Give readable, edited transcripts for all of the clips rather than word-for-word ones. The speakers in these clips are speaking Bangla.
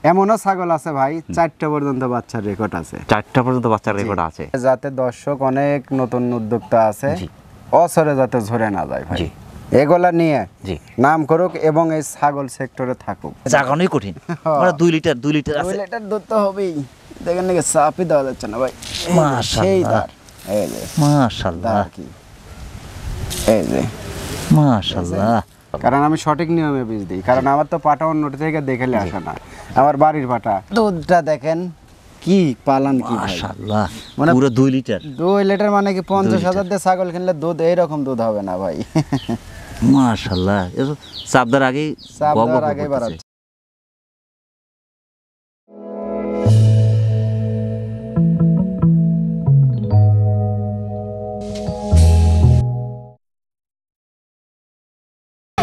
এমনও ছাগল আছে ভাই 4টা পর্যন্ত বাচ্চার রেকর্ড আছে। 4টা পর্যন্ত বাচ্চার রেকর্ড আছে। যাতে দর্শক অনেক নতুন উদ্যোক্তা আছে, অসরে যাতে ঝরে না যায় ভাই, এগুলা নিয়ে নাম করুক এবং এই ছাগল সেক্টরে থাকুক। জাগানোই কঠিন, মানে 2 লিটার আছে। 2 লিটার দুধ তো হবেই। দেখেন নাকি চাপই দেওয়া যাচ্ছে না ভাই। মাশাআল্লাহ, এই যে মাশাআল্লাহ, এই যে মাশাআল্লাহ। কারণ আমি সঠিক নিয়মে বীজ দিই, কারণ আমার তো পাটা অন্য থেকে দেখলে আসে না, আমার বাড়ির পাটা। দুধটা দেখেন কি পালান কি ভাই, মাশাআল্লাহ, মানে পুরো 2 লিটার। 2 লিটার মানে কি 50,000 দিয়ে ছাগল কিনলে দুধ এইরকম দুধ হবে না ভাই। মাশাআল্লাহ, এসব চাপদার আগেই বাড়াচ্ছে।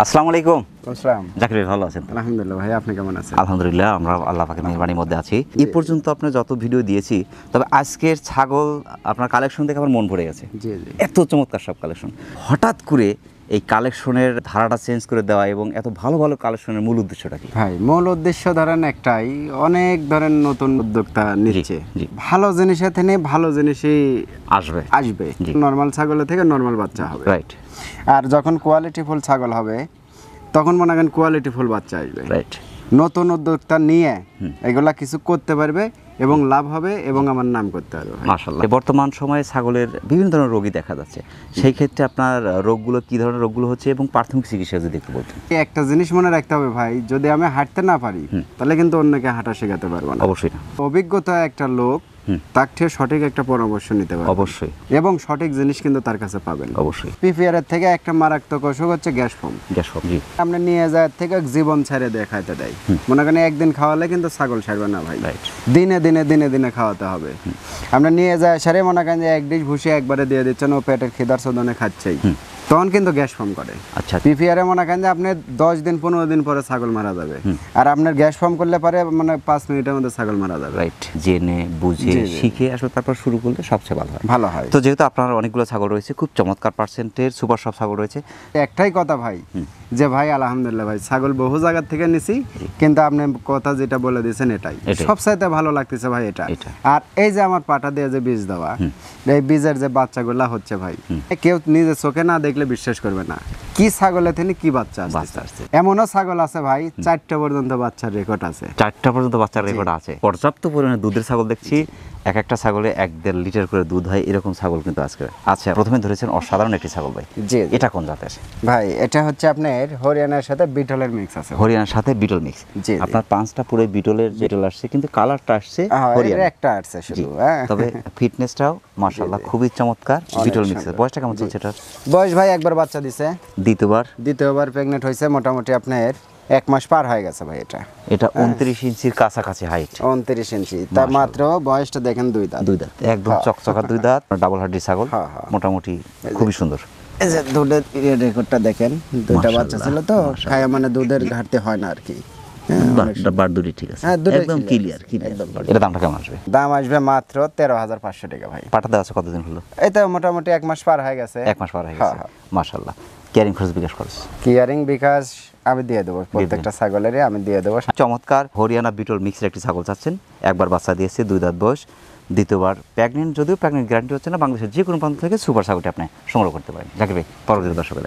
আসসালামু আলাইকুম। আসসালাম। জাকির ভাই ভালো আছেন? আলহামদুলিল্লাহ ভাই, আপনি কেমন আছেন? আলহামদুলিল্লাহ, আমরা আল্লাহ পাকের মেহেরবানির মধ্যে আছি। এই পর্যন্ত আপনি যত ভিডিও দিয়েছি, তবে আজকের ছাগল আপনার কালেকশন দেখে আমার মন ভরে গেছে। জি জি, এত চমৎকার সব কালেকশন। হঠাৎ করে এই কালেকশনের ধারাটা চেঞ্জ করে দেওয়া এবং এত ভালো ভালো কালেকশনের মূল উদ্দেশ্যটা কি ভাই? মূল উদ্দেশ্য ধরেন একটাই, অনেক ধরেন নতুন উদ্যোক্তা নিচ্ছে, ভালো জিনিসের থেকে ভালো জিনিসই আসবে। নর্মাল ছাগলের থেকে নর্মাল বাচ্চা হবে, রাইট। আর যখন কোয়ালিটি ফুল ছাগল হবে তখন মনে করেন কোয়ালিটি ফুল বাচ্চা আসবে, রাইট। নতুন উদ্যোক্তা নিয়ে এগুলা কিছু করতে পারবে এবং লাভ হবে এবং আমার নাম করতে পারবে। মাশাআল্লাহ। বর্তমান সময়ে ছাগলের বিভিন্ন ধরনের রোগী দেখা যাচ্ছে, সেই ক্ষেত্রে আপনার রোগগুলো কি ধরনের রোগগুলো হচ্ছে এবং প্রাথমিক চিকিৎসা যদি একটু বলতেন। একটা জিনিস মনে রাখতে হবে ভাই, যদি আমি হাঁটতে না পারি তাহলে কিন্তু অন্যকে হাঁটা শেখাতে পারবো না। অবশ্যই না। অভিজ্ঞতা একটা লোক তার থেকে সঠিক একটা পরামর্শ নিতে পারবে অবশ্যই, এবং সঠিক জিনিস কিন্তু তার কাছে পাবেন অবশ্যই। পিপিআর এর থেকে একটা মারাত্মক অসুখ হচ্ছে গ্যাস ফর্ম। জি, আপনি নিয়ে যায় থেকে জীবন ছেড়ে দিয়ে খাইতে দেয়, মনে করেন একদিন খাওয়ালে কিন্তু ছাগল ছাড়বে না ভাই, দিনে দিনে দিনে দিনে খাওয়াতে হবে। আপনি নিয়ে যায় সারে মনে করেন যে এক ডিশ ভুষি একবারে দিয়ে দিচ্ছেন, ও পেটের খিদার শোধনে খাচ্ছেই, তখন কিন্তু গ্যাস ফর্ম করে। আচ্ছা, পিপিআর এ মনে করেন যে আপনি 10 দিন 15 দিন পরে ছাগল মারা যাবে, আর আপনার গ্যাস ফর্ম করলে পারে মানে 5 মিনিটের মধ্যে ছাগল মারা যাবে। রাইট। জেনে বুঝে শিখে আসলে তারপর শুরু করলে সবচেয়ে ভালো হয়। তো যেহেতু আপনার অনেকগুলো ছাগল রয়েছে, খুব চমৎকার পার্সেন্টের সুপার সব ছাগল রয়েছে, একটাই কথা ভাই যে ভাই আলহামদুলিল্লাহ ভাই, ছাগল বহু জায়গা থেকে নিছি, কিন্তু আপনি কথা যেটা বলে দিয়েছেন এটাই সবচাইতে ভালো লাগতেছে ভাই এটা। আর এই যে আমার পাটা দিয়ে যে বীজ দেওয়া, এই বীজের যে বাচ্চাগুলা হচ্ছে ভাই, কেউ নিজের চোখে না দেখলে বিশ্বাস করবে না কি ছাগলের থেকে কি বাচ্চা আসছে। এমনও ছাগল আছে ভাই 4টা পর্যন্ত বাচ্চার রেকর্ড আছে। 4টা পর্যন্ত বাচ্চার রেকর্ড আছে। পর্যাপ্ত পরিমাণে দুধের ছাগল দেখছি, একটা ছাগলে 1-1.5 লিটার করে দুধ হয়, এরকম ছাগল কিন্তু আজকে আচ্ছা। প্রথমে ধরেছেন অসাধারণ একটি ছাগল ভাই, জি। এটা কোন জাতের ভাই? এটা হচ্ছে আপনার হরিয়ানার সাথে বিটলের মিক্স আছে। হরিয়ানার সাথে বিটল মিক্স, জি। আপনার 5টা পুরো বিটলের বিটল আসছে, কিন্তু কালারটা আসছে হরিয়ানা, একটা আসছে শুধু। তবে ফিটনেসটাও মাশাআল্লাহ খুবই চমৎকার। বিটল মিক্স। বয়সটা কেমন চলছে এটার? বয়স ভাই একবার বাচ্চা দিছে, দ্বিতীয়বার প্রেগন্যান্ট হয়েছে, মোটামুটি আপনার 1 মাস পার হয়ে গেছে ভাই। এটা 29 ইঞ্চির কাছাকাছি হাইট, 29 ইঞ্চি। তার মাত্র বয়সটা দেখেন 2 দাঁত, একদম চকচকা 2 দাঁত, ডাবল হার্ডি ছাগল, মোটামুটি খুবই সুন্দর। এই যে দুধের রেকর্ডটা দেখেন, 2টা বাচ্চা ছিল তো, খায় মানে দুধের ঘাটতি হয় না আর কি। বারদুরি ঠিক আছে, একদম ক্লিয়ার। এটা দামটা কেমন আসবে? দাম আসবে মাত্র 13,500 টাকা ভাই। পাটা দেওয়া আছে কতদিন হলো? এটা মোটামুটি 1 মাস পার হয়ে গেছে। 1 মাস পার হয়ে গেছে, মাশাআল্লাহ। কেয়ারিং খরচ বিকাশ খরচ? কেয়ারিং বিকাশ আমি দিয়ে দেবো, প্রত্যেকটা ছাগলেরই আমি দিয়ে দেবো। চমৎকার হরিয়ানা বিটল মিক্সের একটি ছাগল চাচ্ছেন, একবার বাচ্চা দিয়েছে, 2 দাঁত বয়স, দ্বিতীয়বার প্রেগনেন্ট, যদিও প্রেগনেন্ট গ্যারান্টি হচ্ছে না, বাংলাদেশের যে কোনো প্রান্ত থেকে সুপার ছাগলটি আপনি সংগ্রহ করতে পারেন। জাকির ভাই, পরবর্তী দর্শকের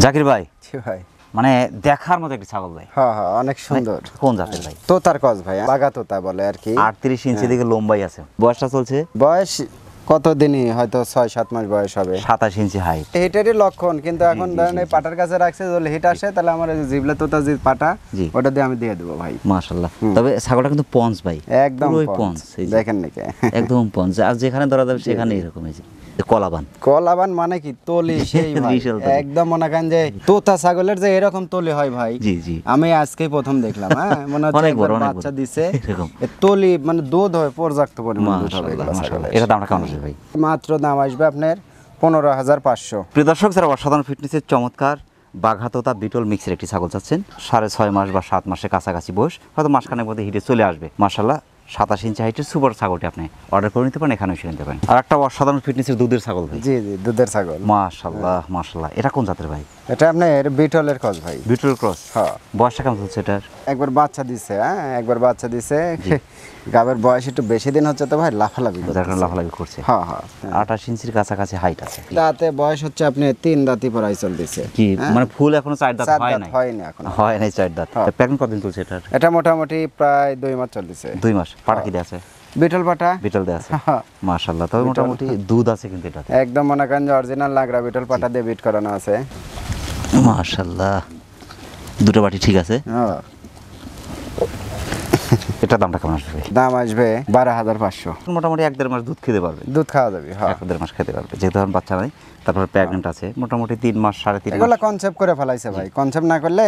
জাকির ভাই, ভাই মানে দেখার মতো একটি ছাগল ভাই। হ্যাঁ, অনেক সুন্দর। কোন জাতের ভাই? তোতার ক্রস ভাই, লাগা তোতা বলে আর কি। 38 ইঞ্চি দিকে লম্বাই আছে। বয়সটা চলছে? বয়স কতদিনই হয়তো 6-7 মাস বয়স হবে। 27 ইঞ্চি হাইট। হিটেরই লক্ষণ, কিন্তু এখন ধরেন এই পাটার কাছে রাখছে, যদি হিট আসে তাহলে আমার জিবলা তোতা যে পাটা, ওটা দিয়ে আমি দিয়ে দেবো ভাই। মাশাআল্লাহ। তবে ছাগলটা কিন্তু পঞ্চ ভাই, একদম পঞ্চ, দেখেন নাকি একদম পঞ্চ, আর যেখানে ধরা যাবে সেখানে এরকম হয়েছে। কলাবান মানে কি তলি, সেই ভাই একদম মনে করেন যে তোতা ছাগলের যে এরকম তলি হয় ভাই, জি জি, আমি আজকেই প্রথম দেখলাম। হ্যাঁ, মনে হচ্ছে বাচ্চা দিছে, তলি মানে দুধ হয়, পর্যাপ্ত পরিমাণ দুধ হবে। এটা দামটা কেমন আসবে ভাই? মাত্র দাম আসবে আপনার 15,500। প্রিয় দর্শক, যারা অসাধারণ ফিটনেসের চমৎকার বাঘাতোতা বিটল মিক্সের একটি ছাগল চাচ্ছেন, 6.5 মাস বা 7 মাসের কাছাকাছি বয়স, হয়তো মাসখানেক মধ্যে হিটে চলে আসবে, মাশাআল্লাহ। 27 ইঞ্চি হাইটের সুপার ছাগলটি আপনি অর্ডার করে নিতে পারেন, এখানে এসে নিতে পারেন। আর একটা অসাধারণ ফিটনেসের দুধের ছাগল ভাই, জি জি, দুধের ছাগল, মাশাআল্লাহ মাশাআল্লাহ। এটা কোন জাতের ভাই? এটা আপনার বিটলের ক্রস ভাই। বিটল ক্রস। হ্যাঁ। বয়সটা কেমন চলছে এটার? একবার বাচ্চা দিছে, হ্যাঁ একবার বাচ্চা দিছে। গাবের বয়স একটু বেশি দিন হচ্ছে তো ভাই লাফালাফি করছে। দেখেন লাফালাফি করছে। হ্যাঁ হ্যাঁ। 28 ইঞ্চির কাছাকাছি হাইট আছে। দাঁতে বয়স হচ্ছে আপনি 3 দাঁতই পড়াই চলতেছে। কি মানে ফুল এখনো 4 দাঁত হয় নাই? হয়নি এখন। হয় নাই 4 দাঁত। প্রেগন্যান্ট কতদিন চলছে এটার? এটা মোটামুটি প্রায় 2 মাস চলতেছে। 2 মাস। পাটা কি দেয়া আছে? বিটল পাটা। বিটল দেয়া আছে। মাশাআল্লাহ, তবে মোটামুটি দুধ আছে কিন্তু এটাতে। একদম মনে করেন যে অরিজিনাল লাগরা বিটল পাটা দিয়ে বিট করানো আছে। মাশাআল্লাহ, দুটো বাটি ঠিক আছে। হ্যাঁ। এটা দামটা কেমন আসবে? দাম আসবে 12,500। মোটামুটি 1-1.5 মাস দুধ খেতে পারবে। দুধ খাওয়া যাবে। হ্যাঁ 1-1.5 মাস খেতে পারবে, যেহেতু এখন বাচ্চা নাই। তারপরে প্রেগন্যান্ট আছে মোটামুটি 3 মাস 3.5 মাস। এগুলা কনসেপ্ট করে ফেলাইছে ভাই। কনসেপ্ট না করলে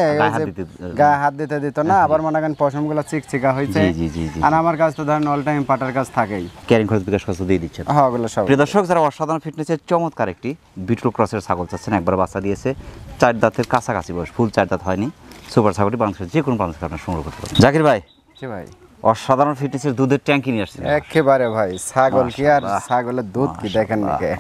গায়ে হাত দিতে দিত না। আবার মনে করেন পশমগুলো চিকচিকা হইছে। জি জি জি। আর আমার কাছে তো ধরেন অল টাইম পাটার কাজ থাকেই। ক্যারিং খরচ বিকাশ খরচ দিয়ে দিচ্ছেন। হ্যাঁ ওগুলো সব। প্রিয় দর্শক, যারা অসাধারণ ফিটনেসের চমৎকার একটি বিটল ক্রসের ছাগল চাচ্ছেন, একবার বাচ্চা দিয়েছে, 4 দাঁতের কাছাকাছি বয়স, ফুল 4 দাঁত হয়নি, সুপার ছাগলটি বাংলাদেশের যে কোনো প্রান্ত থেকে আপনার সংগ্রহ করতে পারেন। জাকির ভাই, জি ভাই, অসাধারণ ফিটনেসের দুধের ট্যাঙ্কি নিয়ে আসছেন। একেবারে ভাই, ছাগল কি আর ছাগলের দুধ কি দেখেন নাকি?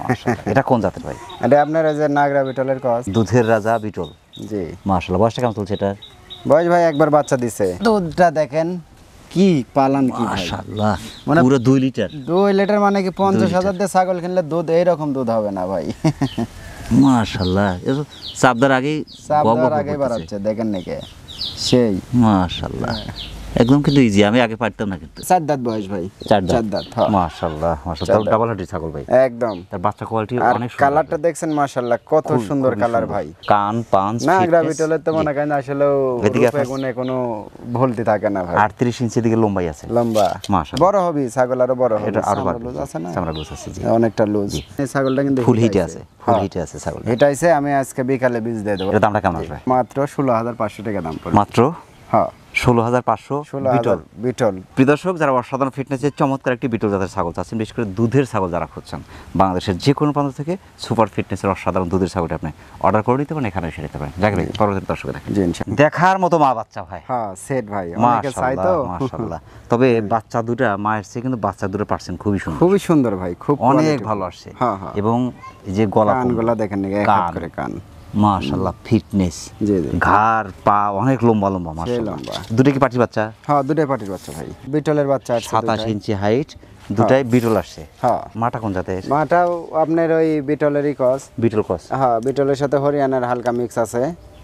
এটা কোন জাতের ভাই? এটা আপনার এই যে নাগরা বিটলের ক্রস। দুধের রাজা বিটল। জি মাশাআল্লাহ, বয়সটা কেমন চলছে এটার? বয়স ভাই একবার বাচ্চা দিছে। দুধটা দেখেন কি পালান কি ভাই, মাশাআল্লাহ, মানে পুরো 2 লিটার। 2 লিটার মানে কি 50,000 দিয়ে ছাগল কিনলে দুধ এইরকম দুধ হবে না ভাই। মাশাআল্লাহ, এসব চাপদার আগেই চাপদার আগে বাড়াচ্ছে দেখেন নাকি সেই। মাশাআল্লাহ, একদম কিন্তু ইজি, আমি আগে পারতাম না কিন্তু। 4 দাঁত বয়স ভাই। 4 দাঁত। হ্যাঁ মাশাআল্লাহ মাশাআল্লাহ, ডাবল হার্ডি ছাগল ভাই। একদম। তার বাচ্চা কোয়ালিটি আর অনেক সুন্দর। কালারটা দেখছেন মাশাআল্লাহ কত সুন্দর কালার ভাই। কান পাঁচ নাগরা বিটলের তো মনে করেন আসলে রূপে গুণে কোনো ভুলতি থাকে না ভাই। 38 ইঞ্চি দিকে লম্বাই আছে। লম্বা মাশাআল্লাহ, বড় হবে ছাগল, আরো বড় হবে। এটা আরো চামড়া বড় লুজ আছে না? চামড়া লুজ আছে জি, অনেকটা লুজ। এই ছাগলটা কিন্তু ফুল হিটে আছে, ফুল হিটে আছে ছাগল। হিটাইছে, আমি আজকে বিকালে বীজ দিয়ে দেব। এর দামটা কেমন আসবে? মাত্র 16,500 টাকা দাম পড়বে। মাত্র হ্যাঁ 16,500 বিটল। বিটল। প্রিয় দর্শক, যারা অসাধারণ ফিটনেসের চমৎকার একটি বিটল জাতের ছাগল চাচ্ছেন, বিশেষ করে দুধের ছাগল যারা খুঁজছেন, বাংলাদেশের যে কোনো প্রান্ত থেকে সুপার ফিটনেসের অসাধারণ দুধের ছাগলটি আপনি অর্ডার করে নিতে পারেন, এখানে এসে নিতে পারেন। জাকির ভাই, পরবর্তী দর্শক দেখেন। জি ইনশাআল্লাহ। দেখার মতো মা বাচ্চা ভাই। হ্যাঁ সেট ভাই, অনেকে চাই তো। মাশাআল্লাহ, তবে বাচ্চা দুটা মায়ের চেয়ে কিন্তু বাচ্চা দুটো পার্সেন্ট খুবই সুন্দর, খুবই সুন্দর ভাই, খুব অনেক ভালো আসছে। হ্যাঁ হ্যাঁ। এবং এই যে গলা কানগুলা দেখেন নাকি, এক হাত করে কান। মাশাআল্লাহ, ফিটনেস, জি জি। ঘাড় পা অনেক লম্বা লম্বা মাশাআল্লাহ। দুটো কি পাটি বাচ্চা? হ্যাঁ দুটাই পাটির বাচ্চা ভাই, বিটলের বাচ্চা আছে। 27 ইঞ্চি হাইট, দুটাই বিটল আসছে। হ্যাঁ। মাটা কোন জাতের? মাটাও আপনার ওই বিটলেরই ক্রস। Beetle cross. হ্যাঁ বিটলের সাথে হরিয়ানার হালকা মিক্স আছে।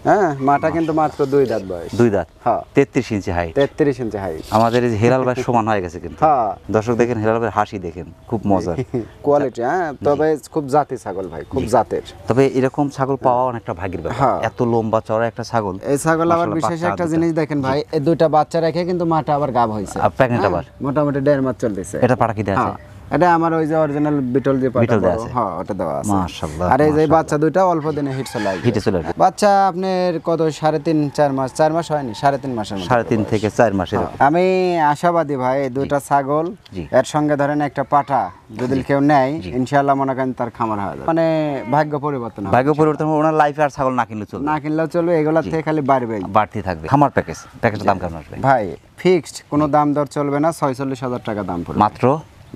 হ্যাঁ মাটা কিন্তু মাত্র 2 দাঁত বয়স। 2 দাঁত। হ্যাঁ 33 ইঞ্চি হাইট। 33 ইঞ্চি হাইট। আমাদের এই যে হেলাল ভাই সমান হয়ে গেছে কিন্তু। হ্যাঁ দর্শক দেখেন, হেলাল ভাই হাসি দেখেন, খুব মজার কোয়ালিটি। হ্যাঁ তবে খুব জাতি ছাগল ভাই, খুব জাতের। তবে এরকম ছাগল পাওয়া অনেকটা ভাগ্যের ব্যাপার। হ্যাঁ। এত লম্বা চড়া একটা ছাগল। এই ছাগল আবার বিশেষ একটা জিনিস দেখেন ভাই, এই দুইটা বাচ্চা রেখে কিন্তু মাটা আবার গাব হইছে। প্রেগন্যান্ট আবার মোটামুটি 1.5 মাস চলতেছে। এটা পাটা কি দেয়া আছে? এটা আমার ওই যে অরিজিনাল বিটল যে পাটা বিটল দেয়া আছে। হ্যাঁ ওটা দেওয়া আছে। মাশাআল্লাহ। আর এই যে বাচ্চা দুইটা অল্প দিনে হিট চলে আসবে। হিটে চলে আসবে। বাচ্চা আপনার কত 3.5-4 মাস, 4 মাস হয়নি, 3.5 মাসের মতো। 3.5 থেকে 4 মাসের। আমি আশাবাদী ভাই, এই দুইটা ছাগল জি। এর সঙ্গে ধরেন একটা পাঠা যদি কেউ নেয়, ইনশাআল্লাহ মনে করেন তার খামার হয়ে যাবে। মানে ভাগ্য পরিবর্তন হবে। ভাগ্য পরিবর্তন হবে, ওনার লাইফে আর ছাগল না কিনলে চলবে না কিনলেও চলবে, এগুলা থেকে খালি বাড়বেই, বাড়তি থাকবে। খামার প্যাকেজের দাম কেমন আসবে ভাই? ফিক্সড কোনো দাম দর চলবে না, 46,000 টাকা দাম পড়বে।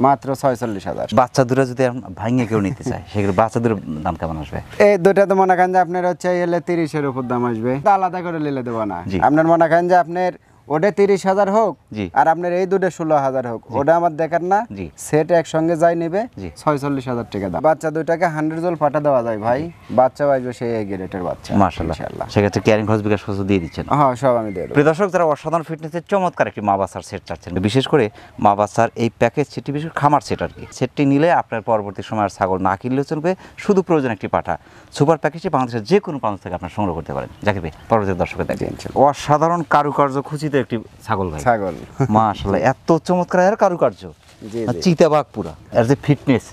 মাত্র 46,000। বাচ্চা দুটো যদি ভাঙিয়ে কেউ নিতে চায়, সেগুলো বাচ্চা দুটোর দাম কেমন আসবে? এই দুটা তো মনে করেন যে আপনার হচ্ছে এলে 30-এর উপর দাম আসবে, আলাদা করে নিলে দেবো না। জি। আপনার মনে করেন যে আপনার ওটা 30,000 হোক, জি। আর আপনার এই দুটো 16,000 হোক, ওটা আমার দেখার না। জি। সেট একসঙ্গে যাই নেবে, জি। 46,000 টাকা দাম। বাচ্চা দুইটাকে 100 জল পাঠা দেওয়া যায় ভাই, বাচ্চা আসবে সেই গ্রেটের বাচ্চা মাশাআল্লাহ। ইনশাআল্লাহ। সেক্ষেত্রে ক্যারিং খরচ বিকাশ খরচ দিয়ে দিচ্ছেন। হ্যাঁ সব আমি দিয়ে দেবো। প্রিয় দর্শক, যারা অসাধারণ ফিটনেসের চমৎকার একটি মা বাচ্চার সেট চাচ্ছেন, বিশেষ করে মা বাচ্চার এই প্যাকেজ সেটটি, বিশেষ করে খামার সেট আর কি, সেটটি নিলে আপনার পরবর্তী সময় আর ছাগল না কিনলেও চলবে, শুধু প্রয়োজন একটি পাঠা। সুপার প্যাকেজটি বাংলাদেশের যে কোনো প্রান্ত থেকে আপনার সংগ্রহ করতে পারেন। জাকির ভাই, পরবর্তী দর্শকের দেখেন। অসাধারণ কারুকার্য খচিত একটি ছাগল ভাই। ছাগল মাশাআল্লাহ, এত চমৎকার এর কারুকার্য, জি জি। চিতাবাঘ পুরা। এর যে ফিটনেস,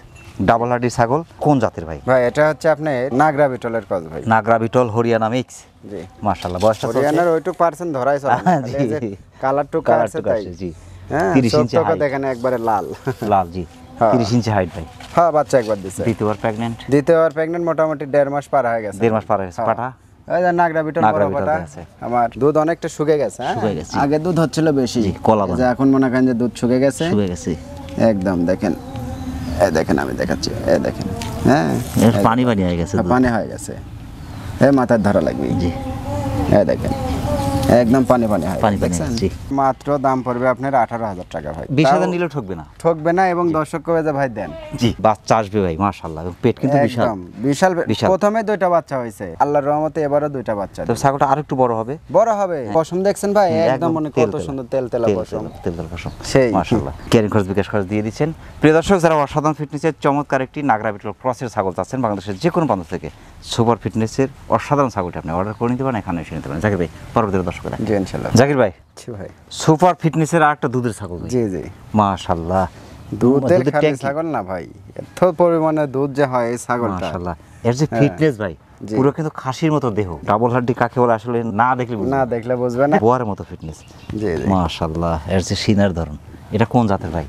ডাবল হার্ডি ছাগল কোন জাতের ভাই? ভাই এটা হচ্ছে আপনার নাগরা বিটলের ক্রস ভাই। নাগরা বিটল হরিয়ানা মিক্স। জি মাশাআল্লাহ, বয়সটা চলছে? হরিয়ানার ওইটুক পার্সেন্ট ধরাই চলে না, জি। খালি এই যে কালার টুক আছে তাই। জি। হ্যাঁ 30 ইঞ্চি চোখটা হাইট। দেখেন একবারে লাল লাল, জি। হ্যাঁ। 30 ইঞ্চি হাইট ভাই। হ্যাঁ বাচ্চা একবার দিছে। দ্বিতীয়বার প্রেগন্যান্ট। দ্বিতীয়বার প্রেগন্যান্ট, মোটামুটি 1.5 মাস পার হয়ে গেছে। 1.5 মাস পার হয়েছে। হ্যাঁ। পাঠা ওই যে নাগরা বিটল নাগরা বড় বিটল পাটা আছে। আমার দুধ অনেকটা শুকিয়ে গেছে। হ্যাঁ শুকিয়ে গেছে। আগে দুধ হচ্ছিল বেশি, জি, কলা বানা। এই যে এখন মনে করেন যে দুধ শুকিয়ে গেছে শুয়ে গেছে। একদম। দেখেন এই দেখেন, আমি দেখাচ্ছি, এই দেখেন। হ্যাঁ এর পানি পানি হয়ে গেছে দুধ। পানি হয়ে গেছে। এই মাথায় ধরা লাগবে জি এই দেখেন একদম পানি পানি হয় পানি পানি, দেখছেন? জি। মাত্র দাম পড়বে আপনার 18,000 টাকা ভাই 20,000 তাও নিলেও ঠকবে না। ঠকবে না এবং দর্শক কবে যে ভাই দেন জি বাচ্চা আসবে ভাই মাশাআল্লাহ, এবং পেট কিন্তু বিশাল। একদম বিশাল বিশাল। প্রথমে 2টা বাচ্চা হয়েছে আল্লাহর রহমতে, এবারও 2টা বাচ্চা তো ছাগলটা আরেকটু বড় হবে। বড় হবে। পশম দেখছেন ভাই একদম মানে কত তেলতেলা। সুন্দর তেলতেলা পশম। তেলতেলা পশম সেই। মাশাআল্লাহ। ক্যারিং খরচ বিকাশ খরচ দিয়ে দিচ্ছেন। প্রিয় দর্শক, যারা অসাধারণ ফিটনেসের চমৎকার একটি নাগরা বিটল ক্রসের ছাগল চাচ্ছেন বাংলাদেশের যে কোনো প্রান্ত থেকে, সুপার ফিটনেসের অসাধারণ ছাগলটি আপনি অর্ডার করে নিতে পারেন, এখানে এসে নিতে পারেন। জাকির ভাই পরবর্তী দর্শকরা, জি ইনশাআল্লাহ। জাকির ভাই জি ভাই। সুপার ফিটনেসের আরেকটা দুধের ছাগল ভাই। জি জি মাশাআল্লাহ, দুধের খাঁটি ট্যাঙ্কি। ছাগল না ভাই, এত পরিমাণে দুধ যে হয় এই ছাগলটা। মাশাআল্লাহ, এর যে ফিটনেস ভাই, জি। পুরো কিন্তু খাসির মতো দেহ। ডাবল হাড্ডি কাকে বলে আসলে না দেখলে না দেখলে বুঝবে না। বোয়ারের মতো ফিটনেস। জি জি মাশাআল্লাহ, এর যে সিনার ধরন, এটা কোন জাতের ভাই?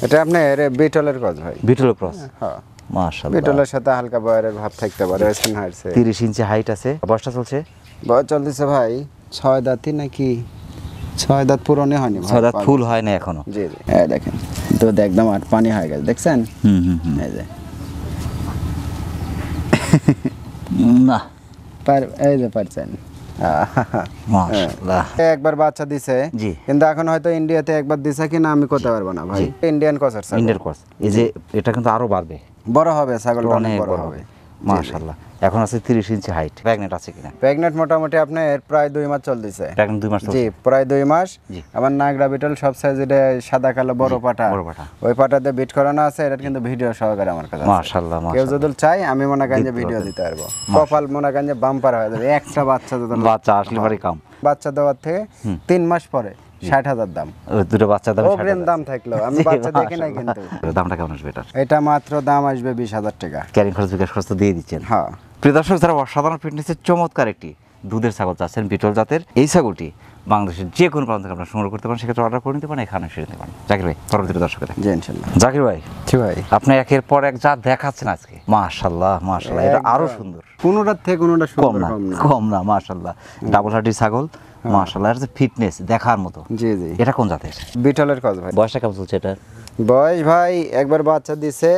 এটা আপনার বিটলের গজ ভাই। বিটল ক্রস। হ্যাঁ মাশাআল্লাহ, বিটলের সাথে হালকা বয়ারের ভাব থাকতে পারে। ওয়েস্টার্ন হাইটসে 30 ইঞ্চি হাইট আছে। বয়সটা চলছে বয়স চলতেছে ভাই 6 দাঁতই নাকি 6 দাঁত পূরণই হয়নি ভাই। 6 দাঁত ফুল হয় না এখনো। জি জি এই দেখেন দুধ একদম আর পানি হয়ে গেছে দেখছেন। এই যে না এই যে পারছেন। মাশাআল্লাহ, একবার বাচ্চা দিছে জি। কিন্তু এখন হয়তো ইন্ডিয়াতে একবার দিছে কিনা আমি করতে পারবো না ভাই। ইন্ডিয়ান কসার ছাগল ইন্ডিয়ান ক্রস। এই যে এটা কিন্তু আরো বাড়বে, বড় হবে ছাগলটা, অনেক অনেক বড় হবে। মাশাআল্লাহ। এখন আছে 30 ইঞ্চি হাইট। প্রেগনেন্ট আছে কিনা? প্রেগনেন্ট মোটামুটি আপনার প্রায় 2 মাস চলতেছে। প্রেগনেন্ট 2 মাস জি চলছে। প্রায় 2 মাস। জি। আমার নাগরা বিটল সব সাইজের সাদা কালো বড় পাটা, বড় পাটা। ওই পাটাতে বিট করানো আছে। এটা কিন্তু ভিডিও সহকারে আমার কাছে আছে। মাশাআল্লাহ, কেউ মাশাআল্লাহ। যদি চাই আমি মনে করেন যে দিতে ভিডিও পারবেন। দিতে পারবো। কপাল মনে করেন যে বাম্পার হয়ে যাবে একটা বাচ্চা যদি বাচ্চা আসলে বাড়ি কাম। বাচ্চা দেওয়ার থেকে 3 মাস পরে 60,000 দাম। ওই দুটো বাচ্চা দাম অগ্রিম দাম থাকলো, আমি বাচ্চা দেখি নাই কিন্তু। দামটা কেমন আসবে এটা? এটা মাত্র দাম আসবে 20,000 টাকা। ক্যারিং খরচ বিকাশ খরচ তো দিয়ে দিচ্ছেন। হ্যাঁ প্রিয় দর্শক, যারা অসাধারণ ফিটনেসের চমৎকার একটি দুধের ছাগল চাচ্ছেন বিটল জাতের, এই ছাগলটি বাংলাদেশের যে কোনো প্রান্ত থেকে আপনারা সংগ্রহ করতে পারেন, সেক্ষেত্রে অর্ডার করে নিতে পারেন, এখানে এসে নিতে পারেন। জাকির ভাই পরবর্তী দর্শকের, জি ইনশাআল্লাহ। জাকির ভাই জি ভাই আপনি একের পর এক যা দেখাচ্ছেন আজকে, মাশাআল্লাহ মাশাআল্লাহ, এটা আরো সুন্দর। কোনোটার থেকে কোনোটা কম সুন্দর না, কম না। কম না, মাশাআল্লাহ। ডাবল হার্ডি ছাগল, মাশাআল্লাহ, এর যে ফিটনেস দেখার মতো। জি জি এটা কোন জাতের? বিটলের কস ভাই। বয়সটা কেমন চলছে এটা? বয়স ভাই একবার বাচ্চা দিছে,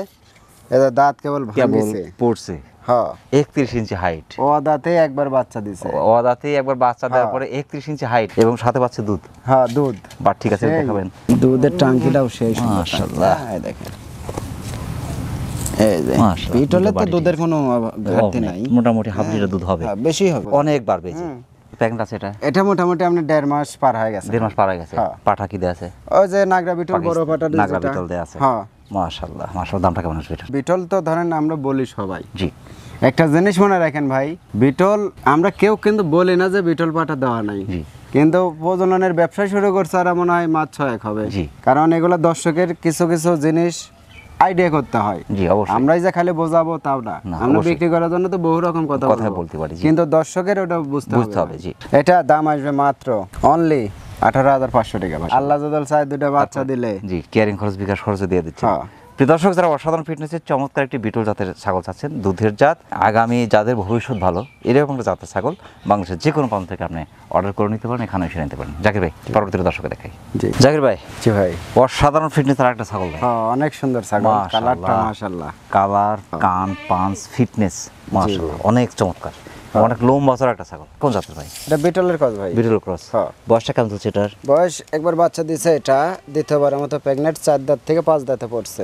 এটা দাঁত কেবল কেবল ভাঙিছে। পড়ছে। হ্যাঁ 31 ইঞ্চি হাইট। ও দাঁতে একবার বাচ্চা দিছে। অদাতে একবার বাচ্চা দেওয়ার পরে 31 ইঞ্চি হাইট এবং সাথে পাচ্ছে দুধ। হ্যাঁ দুধ বাট ঠিক আছে, সেই দেখাবেন। দুধের টাঙ্কিটাও সেই সুন্দর মাশাআল্লাহ। টাঙ্কি। এই দেখেন এই যে মাশাআল্লাহ, বিটলের তো বাড়ি দুধের কোনো ঘাটতি অনেক, নাই। মোটামুটি হাফ লিটার দুধ হবে, হ্যাঁ, বেশি হবে। অনেক বাড়বে। প্রেগনেন্ট আছে এটা? এটা মোটামুটি আপনার 1.5 মাস পার হয়ে গেছে। 1.5 মাস পার হয়ে গেছে। হ্যাঁ। পাঠা কি দেয়া আছে? ওই যে নাগরা বিটল বড় পাটা দিছে। নাগরা বিটল দেয়া আছে। হ্যাঁ মাশাআল্লাহ মাশাআল্লাহ, দামটা কেমন আসবে এটা? বিটল তো ধরেন আমরা বলি সবাই, জি একটা জিনিস মনে রাখেন ভাই, বিটল আমরা কেউ কিন্তু বলি না যে বিটল পাটা দেওয়া নাই, জি। কিন্তু প্রজননের ব্যবসা শুরু করছে আর মনে হয় মাছ 6 হবে। জি। কারণ এগুলো দর্শকের কিছু কিছু জিনিস আইডিয়া করতে হয়। জি অবশ্যই। আমরাই যে খালি বোঝাবো তাও না, না, আমরা অবশ্যই। বিক্রি করার জন্য তো বহু রকম কথা বলতে পারি, জি। কিন্তু দর্শকের ওটা বুঝতে হবে। জি। এটা দাম আসবে মাত্র অনলি 18,500 টাকা ভাই। আল্লাহ যদি চায় 2টা বাচ্চা দিলে। জি, ক্যারিং খরচ বিকাশ খরচ দিয়ে দিচ্ছে। হ্যাঁ। প্রিয় দর্শক, যারা অসাধারণ ফিটনেসের চমৎকার একটি বিটল জাতের ছাগল চাচ্ছেন, দুধের জাত, আগামী যাদের ভবিষ্যৎ ভালো, এরকম একটা জাতের ছাগল বাংলাদেশের যে কোনো প্রান্ত থেকে আপনি অর্ডার করে নিতে পারেন, এখানে এসে নিতে পারেন। জাকির ভাই পরবর্তী দর্শকে দেখাই। জি জাকির ভাই জি ভাই। অসাধারণ ফিটনেসের একটা ছাগল ভাই। হ্যাঁ অনেক সুন্দর ছাগল, কালারটা মাশাআল্লাহ। মাশাআল্লাহ। কালার, কান, পাঁচ, ফিটনেস মাশাআল্লাহ, অনেক চমৎকার, অনেক লম্বা চড়া একটা ছাগল। কোন জাতের ভাই? এটা বিটলের কস ভাই। বিটল ক্রস। হ্যাঁ। বয়সটা কেমন চলছে এটার? বয়স একবার বাচ্চা দিছে, এটা দ্বিতীয়বারের মতো প্রেগনেন্ট, 4 দাঁত থেকে 5 দাঁতে পড়ছে।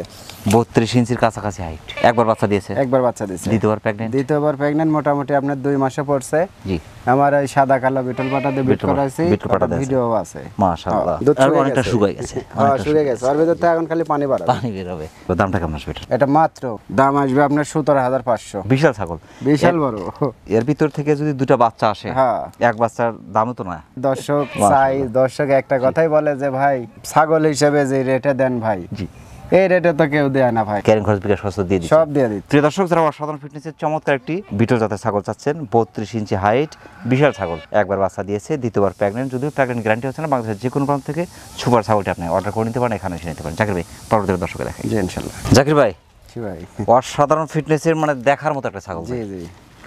32 ইঞ্চির কাছাকাছি হাইট। একবার বাচ্চা দিয়েছে, একবার বাচ্চা দিছে। দ্বিতীয়বার প্রেগনেন্ট। দ্বিতীয়বার প্রেগনেন্ট মোটামুটি আপনার 2 মাসে পড়ছে। জি আমার এই সাদা কালো বিটল পাটা দিয়ে বিট বিটল করাইছি, বিটল পাটা দিয়ে আছে। ভিডিও আছে। মাশাআল্লাহ, দুধ আর শুকিয়ে অনেকটা গেছে। শুকিয়ে গেছে, হ্যাঁ অনেকটা শুকিয়ে গেছে, আর ভিতর থেকে এখন খালি পানি বাড়াবে। পানি বের হবে। তো দামটা কেমন আসবে এটা? এটা মাত্র দাম আসবে আপনার 17,500। বিশাল ছাগল, বিশাল বড়। এর ভিতর থেকে যদি দুটো বাচ্চা আসে, হ্যাঁ। এক বাচ্চার দামও তো না। দর্শক চাই, দর্শক একটা কথাই বলে যে ভাই ছাগল হিসেবে যে রেটে দেন ভাই, জি এই রেটে তো কেউ দেয় না ভাই, ক্যারিং খরচ বিকাশ খরচ দিয়ে দিচ্ছে। সব দিয়ে দিচ্ছে। প্রিয় দর্শক, যারা অসাধারণ ফিটনেসের চমৎকার একটি বিটল জাতের ছাগল চাচ্ছেন, 32 ইঞ্চি হাইট, বিশাল ছাগল, একবার বাচ্চা দিয়েছে, দ্বিতীয়বার প্রেগনেন্ট, যদিও প্রেগনেন্ট গ্যারান্টি হচ্ছে না, বাংলাদেশের যে কোনো প্রান্ত থেকে সুপার ছাগলটি আপনি অর্ডার করে নিতে পারেন, এখানে এসে নিতে পারেন। জাকির ভাই পরবর্তী দর্শকে দেখাই। জি ইনশাআল্লাহ। জাকির ভাই জি ভাই। অসাধারণ ফিটনেসের মানে দেখার মতো একটা ছাগল জি ভাই। জি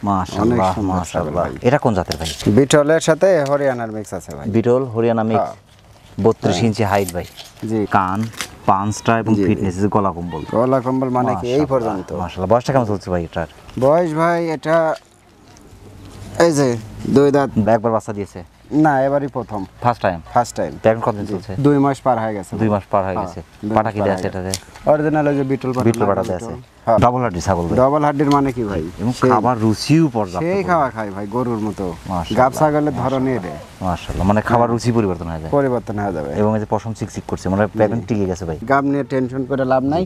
মাশাআল্লাহ সুন্দর ছাগল মাশাআল্লাহ, ভাই। এটা কোন জাতের ভাই? বিটলের সাথে হরিয়ানার মিক্স আছে ভাই। বিটল হরিয়ানা মিক্স, 32 ইঞ্চি হাইট ভাই, জি কান, পাঁচটা এবং জি, জি। ফিটনেস গলা কম্বল। গলা কম্বল মানে কি এই পর্যন্ত। মাশাআল্লাহ, বয়সটা কেমন চলছে ভাই এটার? বয়স ভাই এটা এই যে 2 দাঁত। একবার বাচ্চা দিয়েছে? না, এবারই প্রথম, first time. First time. Pregnant কতদিন চলছে? 2 মাস পার হয়ে গেছে। 2 মাস পার হয়ে গেছে। পাটা কি দেয়া আছে এটাতে? অরিজিনাল ওই যে বিটল পাটা। বিটল পাটা দেয়া আছে। হ্যাঁ। ডাবল হাড্ডি ছাগল ভাই। ডাবল হাড্ডির মানে কি ভাই? এবং খাবার রুচিও পর্যাপ্ত। সেই খাওয়া খায় ভাই গরুর মতো। মাশাআল্লাহ। গাব ছাগলের ধরনের রে। মাশাআল্লাহ, মানে খাবার রুচি পরিবর্তন হয়ে যায়। পরিবর্তন হয়ে যাবে। এবং এই যে পশম চিকচিক করছে, মানে প্রেগনেন্ট টিকে গেছে ভাই। গাব নিয়ে টেনশন করে লাভ নাই,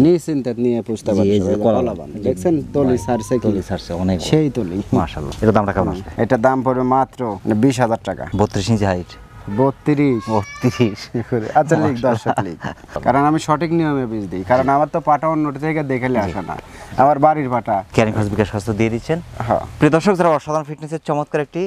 নিশ্চিন্তে নিয়ে পুষতে জি, পারবে। এই যে কলাবান। দেখছেন তলি সারছে কি? তলি ছাড়ছে অনেক বড়। সেই তলি। মাশাআল্লাহ। এটা দামটা কেমন আসবে? এটা দাম পড়বে মাত্র 20,000 টাকা। 32 ইঞ্চি হাইট। 32। 32। আচ্ছা লিখ, দর্শক লিখ, কারণ আমি সঠিক নিয়মে বীজ দিই, কারণ আমার তো পাটা অন্য থেকে দেখলে আসে না, আমার বাড়ির পাটা। ক্যারিং খরচ বিকাশ স্বাস্থ্য দিয়ে দিচ্ছেন। হ্যাঁ। প্রিয় দর্শক, যারা অসাধারণ ফিটনেসের চমৎকার একটি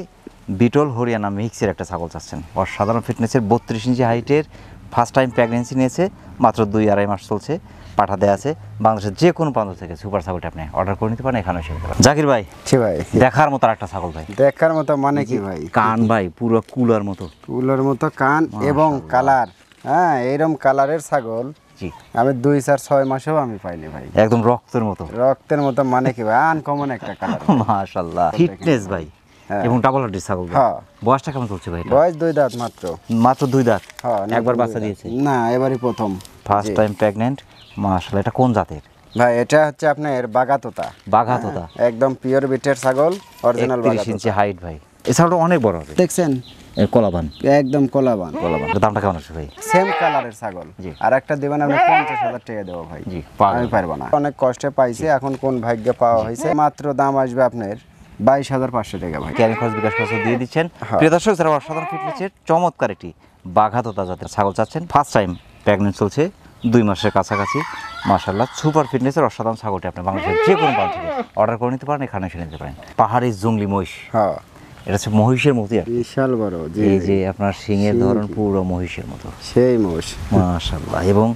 বিটল হরিয়ানা মিক্সের একটা ছাগল চাচ্ছেন, অসাধারণ ফিটনেসের 32 ইঞ্চি হাইটের, ফার্স্ট টাইম প্রেগনেন্সি নিয়েছে, মাত্র 2-2.5 মাস চলছে, পাঠা দেওয়া আছে, বাংলাদেশের যে কোনো প্রান্ত থেকে সুপার ছাগলটা আপনি অর্ডার করে নিতে পারেন, এখানে এসে নিতে পারেন। জাকির ভাই, জি ভাই, দেখার মতো একটা ছাগল ভাই। দেখার মতো মানে কি ভাই? কান ভাই পুরো কুলার মতো, কুলোর মতো কান এবং কালার। হ্যাঁ, এইরকম কালারের ছাগল জি আমি 2-4-6 মাসেও আমি পাইনি ভাই। একদম রক্তের মতো। রক্তের মতো মানে কি ভাই? আনকমন একটা কালার। মাশাআল্লাহ, ফিটনেস ভাই। এবং ডাবল হাড্ডির ছাগল ভাই। হ্যাঁ। বয়সটা কেমন চলছে ভাই? বয়স 2 দাঁত মাত্র। মাত্র 2 দাঁত। হ্যাঁ, একবার বাচ্চা দিয়েছে? না, এবারই প্রথম, ফার্স্ট টাইম প্রেগন্যান্ট। মাশাআল্লাহ, এটা কোন জাতের ভাই? এটা হচ্ছে আপনার বাগাতোতা। বাঘাতোতা। একদম পিওর বিটের ছাগল, অরিজিনাল 31 ইঞ্চি হাইট ভাই। এই ছাগলটা অনেক বড় হবে। দেখছেন? কলাবান। একদম কলাবান। কলাবান। এর দামটা কেমন আছে ভাই? সেম কালারের ছাগল। জি। আর একটা দিবেন আপনি 50,000 টাকা দেবো ভাই। জি, পারবেন। আমি পারবো না, অনেক কষ্টে পাইছি, এখন কোন ভাগ্যে পাওয়া হয়েছে। মাত্র দাম আসবে আপনার 22,500 টাকা ভাই। ক্যারিং খরচ বিকাশ খরচ দিয়ে দিচ্ছেন। প্রিয় দর্শক, যারা অসাধারণ ফিটনেসের চমৎকার একটি বাঘাতোতা জাতের ছাগল চাচ্ছেন, ফার্স্ট টাইম প্রেগনেন্ট চলছে, 2 মাসের কাছাকাছি, মাশাআল্লাহ, সুপার ফিটনেসের অসাধারণ ছাগলটি আপনি বাংলাদেশের যে কোনো প্রান্ত থেকে অর্ডার করে নিতে পারেন, এখানে এসে নিতে পারেন। পাহাড়ি জঙ্গলি মহিষ। হ্যাঁ, এটা হচ্ছে মহিষের মতোই আর কি। বিশাল বড়। জি, এই যে আপনার সিংয়ের ধরন পুরো মহিষের মতো। সেই মোষ। মাশাআল্লাহ, এবং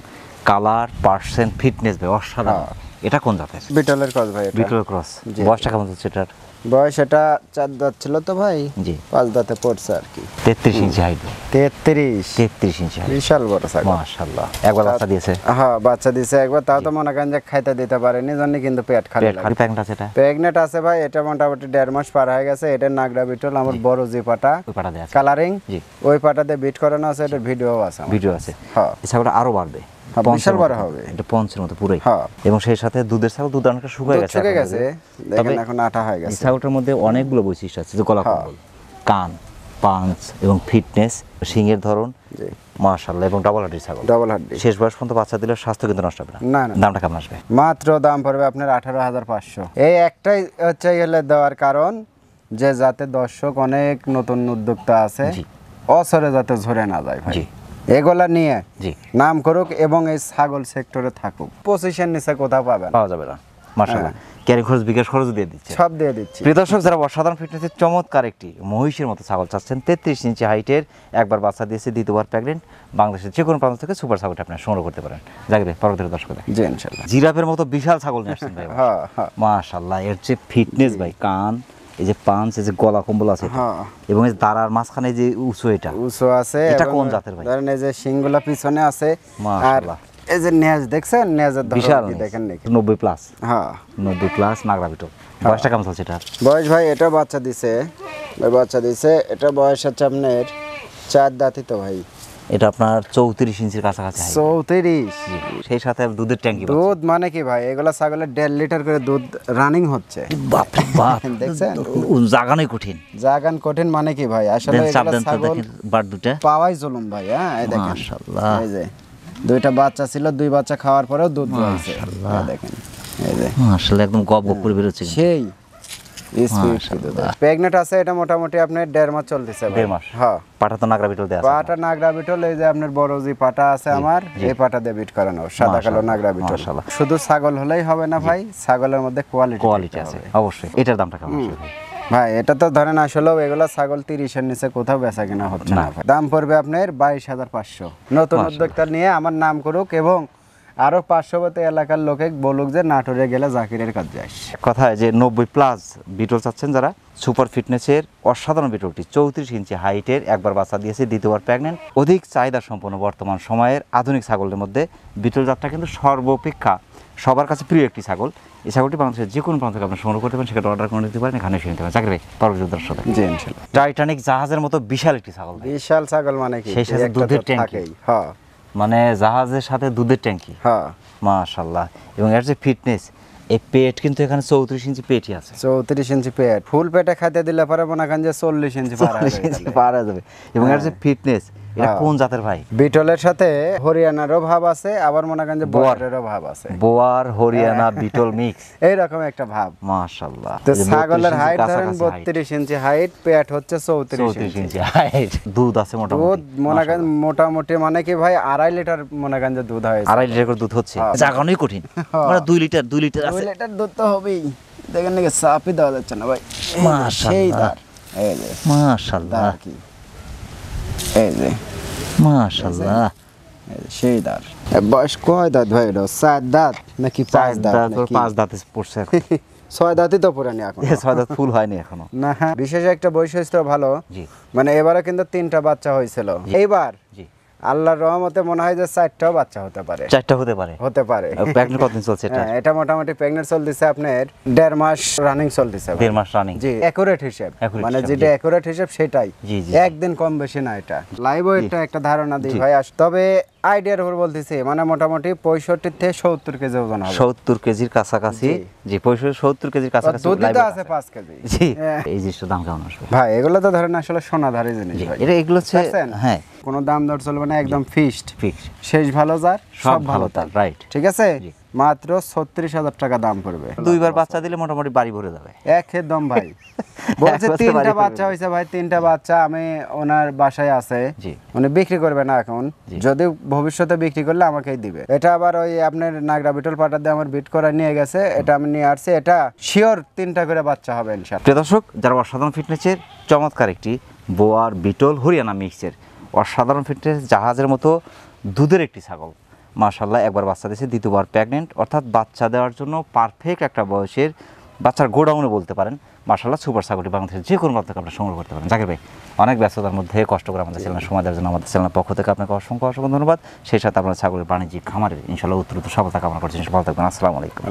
কালার, পার্সেন্ট, ফিটনেস ভাই অসাধারণ। এটা কোন জাতের? বিটলের ক্রস ভাই এটা। Beetle cross. জি। বয়সটা কেমন হচ্ছে এটার? বয়স এটা 4 দাঁত ছিল তো ভাই, জি 5 দাঁতে পড়ছে আর কি। 33 ইঞ্চি হাইট। 33 ইঞ্চি হাইট। বিশাল বড় ছাগল। মাশাআল্লাহ, একবার বাচ্চা দিয়েছে? হ্যাঁ, বাচ্চা দিছে একবার, তাও তো মনে করেন যে খাইতে দিতে পারেনি জন্য কিন্তু পেট খালি পেট লাগে। খালি প্রেগন্যান্ট আছে এটা? প্রেগনেন্ট আছে ভাই, এটা মোটামুটি 1.5 মাস পার হয়ে গেছে। এটা নাগরা বিটল, আমার বড় যে পাটা ওই পাটা দেয়া আছে? কালারিং, জি। ওই পাটাতে বিট করানো আছে, এটার ভিডিও আছে আমার। ভিডিও আছে। হ্যাঁ। এই ছাগলটা আরো বাড়বে। হ্যাঁ, বিশাল বড় হবে। এটা পঞ্চের মতো পুরোই। হ্যাঁ। এবং সেই সাথে দুধের ছাগল, দুধ অনেকটা শুকিয়ে দুধ গেছে। শুকিয়ে এখন গেছে, থেকে। দেখেন তবে এখন আটা হয়ে এই গেছে। ছাগলটার মধ্যে অনেকগুলো বৈশিষ্ট্য আছে, যে গলা হ্যাঁ। কম্বল, কান, পাঞ্চ এবং ফিটনেস, শিংয়ের ধরন, জি। মাশাআল্লাহ, এবং ডাবল হাড্ডির ছাগল। ডাবল হাড্ডি। শেষ বয়স পর্যন্ত বাচ্চা দিলে স্বাস্থ্য কিন্তু নষ্ট হবে না। না, না। দামটা কেমন আসবে? মাত্র দাম পড়বে আপনার 18,500। এই একটাই হচ্ছে গেলে দেওয়ার কারণ, যে যাতে দর্শক অনেক নতুন উদ্যোক্তা আছে, জি। অসরে যাতে ঝরে না যায় ভাই, জি। এগুলা নিয়ে জি। নাম করুক এবং এই ছাগল সেক্টরে থাকুক। 25-এর নিচে কোথাও পাবেন পাওয়া যাবে না। মাশাআল্লাহ, ক্যারিং খরচ, বিকাশ খরচ দিয়ে দিচ্ছে। সব দিয়ে দিচ্ছি। প্রিয় দর্শক, যারা অসাধারণ ফিটনেসের চমৎকার একটি মহিষের মতো ছাগল চাচ্ছেন, 33 ইঞ্চি হাইটের, একবার বাচ্চা দিয়েছে, দ্বিতীয়বার প্রেগনেন্ট, বাংলাদেশের যে কোনো প্রান্ত থেকে সুপার ছাগলটা আপনারা সংগ্রহ করতে পারেন। জাগবে পরবর্তী দর্শক, জি ইনশাআল্লাহ। জিরাফের মতো বিশাল ছাগল নিয়ে আসছেন ভাই। হ্যাঁ, হ্যাঁ। মাশাআল্লাহ, এর যে ফিটনেস ভাই, কান, এই যে পাঞ্চ, এই যে গলা কম্বল আছে এটা, হ্যাঁ। এবং এই দাঁড়ার মাঝখানে যে উঁচু, এটা উঁচু আছে। এটা এবং কোন জাতের ভাই? ধরেন এই যে শিংগুলা পিছনে আছে, আর মাশাআল্লাহ। এই যে নেজ দেখছেন, নেজের বিশাল ধরন কি দেখেন নাকি? 90 প্লাস। হ্যাঁ। 90 প্লাস নাগরা বিটল। বয়সটা কেমন চলছে এটা? বয়স ভাই এটা বাচ্চা দিছে, ওই বাচ্চা দিছে, এটা বয়স হচ্ছে আপনার 4 দাঁতই তো ভাই। এটা আপনার 34 ইঞ্চির কাছাকাছি height। 34। জি। সেই সাথে দুধের ট্যাঙ্কি। দুধ মানে কি ভাই? এগুলা ছাগলের 1.5 লিটার করে দুধ রানিং হচ্ছে। বাপ রে বাপ, দেখছেন? জাগানোই কঠিন। জাগান কঠিন মানে কি ভাই? আসলে দেন চাপ এগুলা দেন তো, ছাগল দেখেন বার দুটা। পাওয়াই জুলুম ভাই। হ্যাঁ, এই দেখেন, মাশাআল্লাহ। এই যে 2টা বাচ্চা ছিল, 2 বাচ্চা খাওয়ার পরেও দুধ হয়েছে। এই দেখেন, এই যে আসলে একদম গপ গপ করে বেরোচ্ছে কিন্তু। সেই স্পিড মাশাআল্লাহ। প্রেগনেন্ট আছে, এটা মোটামুটি আপনার 1.5 মাস চলতেছে ভাই। 1.5 মাস। হ্যাঁ। পাটা তো নাগরা বিটল দেয়া আছে। পাটা নাগরা বিটল, এই যে আপনার বড় যে পাটা আছে আমার, এই পাটা দিয়ে বিট করানো, সাদা কালো নাগরা বিটল। মাশাআল্লাহ। শুধু ছাগল হলেই হবে না ভাই, ছাগলের মধ্যে কোয়ালিটি আছে অবশ্যই। এটার দামটা কেমন আসবে ভাই? ভাই এটা তো ধরেন আসলেও এগুলা ছাগল 30-এর নিচে কোথাও বেচা কিনা হচ্ছে না ভাই। দাম পড়বে আপনার 22,500। নতুন উদ্যোক্তা নিয়ে আমার নাম করুক এবং আরো 500 এলাকার লোকে বলুক যে নাটোরে গেলে জাকিরের কাছে যাস। কথায় যে 90 প্লাস বিটল চাচ্ছেন যারা, সুপার ফিটনেসের অসাধারণ বিটলটি 34 ইঞ্চি হাইটের, একবার বাচ্চা দিয়েছে, দ্বিতীয়বার প্রেগনেন্ট, অধিক চাহিদা সম্পন্ন বর্তমান সময়ের আধুনিক ছাগলের মধ্যে বিটল জাতটা কিন্তু সর্বাপেক্ষা সবার কাছে প্রিয় একটি ছাগল। এই ছাগলটি বাংলাদেশের যে কোনো প্রান্ত থেকে আপনি সংগ্রহ করতে পারেন, সেখানে অর্ডার করে নিতে পারেন, এখানে এসে নিতে পারেন। জাকির ভাই, পরবর্তী দর্শক জি ইনশাআল্লাহ। টাইটানিক জাহাজের মতো বিশাল একটি ছাগল ভাই। বিশাল ছাগল মানে কি? সেই সাথে একটা দুধের তো ট্যাঙ্কি। থাকেই। হ্যাঁ মানে জাহাজের সাথে দুধের ট্যাঙ্কি, হ্যাঁ মাশাআল্লাহ। এবং এর যে ফিটনেস, এই পেট কিন্তু এখানে 34 ইঞ্চি পেটই আছে। 34 ইঞ্চি পেট, ফুল পেটে খাইতে দিলে পরে মনে করেন যে 40 ইঞ্চি পার হয়ে 40 ইঞ্চি যাবে। পার হয়ে যাবে। এবং এর যে ফিটনেস, এটা কোন জাতের ভাই? বিটলের সাথে হরিয়ানারও ভাব আছে, আবার মনে করেন যে বোয়ারেরও ভাব আছে। বোয়ার, হরিয়ানা, বিটল মিক্স, এইরকম একটা ভাব। মাশাআল্লাহ। তো ছাগলের হাইট ধরেন 32 ইঞ্চি হাইট, পেট হচ্ছে 34 ইঞ্চি হাইট। দুধ আছে মোটামুটি, দুধ মনে করেন মোটামুটি মানে কি ভাই 2.5 লিটার মনে করেন যে দুধ হয়। 2.5 লিটার করে দুধ হচ্ছে, জাগানোই কঠিন। মানে 2 লিটার 2 লিটার 2 আছে। লিটার দুধ তো হবেই। দেখেন নাকি চাপই দেওয়া যাচ্ছে না ভাই। মাশাআল্লাহ। সেই দার, এই যে মাশাআল্লাহ, দার কি, এই যে মাশাআল্লাহ। এই যে সেই দার। বয়স কয় দাঁত ভাই? এটা 4 দাঁত নাকি 5 দাঁত নাকি? 5 দাঁতে পড়ছে। 6 দাঁতই তো পুরানি এখন। 6 দাঁত ফুল হয়নি এখনো। না হ্যাঁ, বিশেষ একটা বৈশিষ্ট্য ভালো, জি মানে এবারে কিন্তু 3টা বাচ্চা হয়েছিল। এইবার জি, আল্লাহর রহমতে মনে হয় যে 4টাও বাচ্চা হতে পারে। 4টা হতে পারে। হতে পারে। প্রেগন্যান্ট কতদিন চলছে এটা? হ্যাঁ, এটা মোটামুটি প্রেগন্যান্ট চলতেছে আপনার 1.5 মাস রানিং চলতেছে। 1.5 মাস রানিং। জি, একুরেট হিসাব, Accurate মানে হিসাব, যেটা জি। একুরেট হিসাব সেটাই। জি, জি। একদিন কম বেশি না এটা। লাইভ ওয়েটটা একটা ধারণা দিই ভাই। তবে আইডিয়ার উপর বলতেছি, মানে মোটামুটি 65 থেকে 70 কেজি ওজন হবে। 70 কেজির কাছাকাছি। জি, 70 কেজির কাছাকাছি। দুধ live তো weight আছে 5 কেজি। জি। হ্যাঁ। এই জিনিসটার দাম কেমন আসবে ভাই এগুলো তো ধরেন আসলে সোনাধারী জিনিস ভাই। এটা? এগুলো হচ্ছে, বুঝছেন? হ্যাঁ, কোনো দাম দর চলবে না, একদম ফিক্সড। ফিক্স। শেষ ভালো যার সব ভালো তার, রাইট। ঠিক আছে। জি। মাত্র 36,000 টাকা দাম পড়বে। 2বার বাচ্চা দিলে মোটামুটি বাড়ি ভরে যাবে। একদম ভাই। বলছে এক বছর 3টা বাড়ি বাচ্চা করবে। হয়েছে ভাই, 3টা বাচ্চা আমি ওনার বাসায় আছে। জি। উনি বিক্রি করবে না এখন, জি। যদি ভবিষ্যতে বিক্রি করলে আমাকেই দিবে। এটা আবার ওই আপনার নাগরা বিটল পাটা দিয়ে আমার বিট করে নিয়ে গেছে, এটা আমি নিয়ে আসছি। এটা শিওর 3টা করে বাচ্চা হবে ইনশাআল্লাহ। প্রিয় দর্শক, যারা অসাধারণ ফিটনেসের চমৎকার একটি বোয়ার, বিটল, হরিয়ানা মিক্সের অসাধারণ ফিটনেস জাহাজের মতো দুধের একটি ছাগল, মাশাআল্লাহ, একবার বাচ্চা দিয়েছে, দ্বিতীয়বার প্রেগনেন্ট, অর্থাৎ বাচ্চা দেওয়ার জন্য পারফেক্ট একটা বয়সের বাচ্চার গোডাউনে বলতে পারেন। মাশাআল্লাহ, সুপার ছাগলটি বাংলাদেশের যে কোনো প্রান্ত থেকে আপনি সংগ্রহ করতে পারেন। জাকির ভাই, অনেক ব্যস্ততার মধ্যে কষ্ট করে আমাদের চ্যানেল সময় দেওয়ার জন্য আমাদের চ্যানেলের পক্ষ থেকে আপনাকে অসংখ্য অসংখ্য ধন্যবাদ। সেই সাথে আপনার ছাগলের বাণিজ্যিক খামারের ইনশাআল্লাহ উত্তরোত্তর সফলতা কামনা করছি। ভালো থাকবেন। আসসালামু আলাইকুম।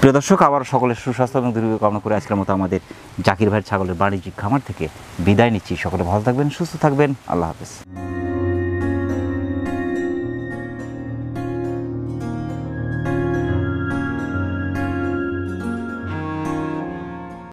প্রিয় দর্শক, আবার সকলের সুস্বাস্থ্য এবং দীর্ঘ কামনা করে আজকের মতো আমাদের জাকির ভাইয়ের ছাগলের বাণিজ্যিক খামার থেকে বিদায় নিচ্ছি। সকলে ভালো থাকবেন, সুস্থ থাকবেন। আল্লাহ হাফেজ।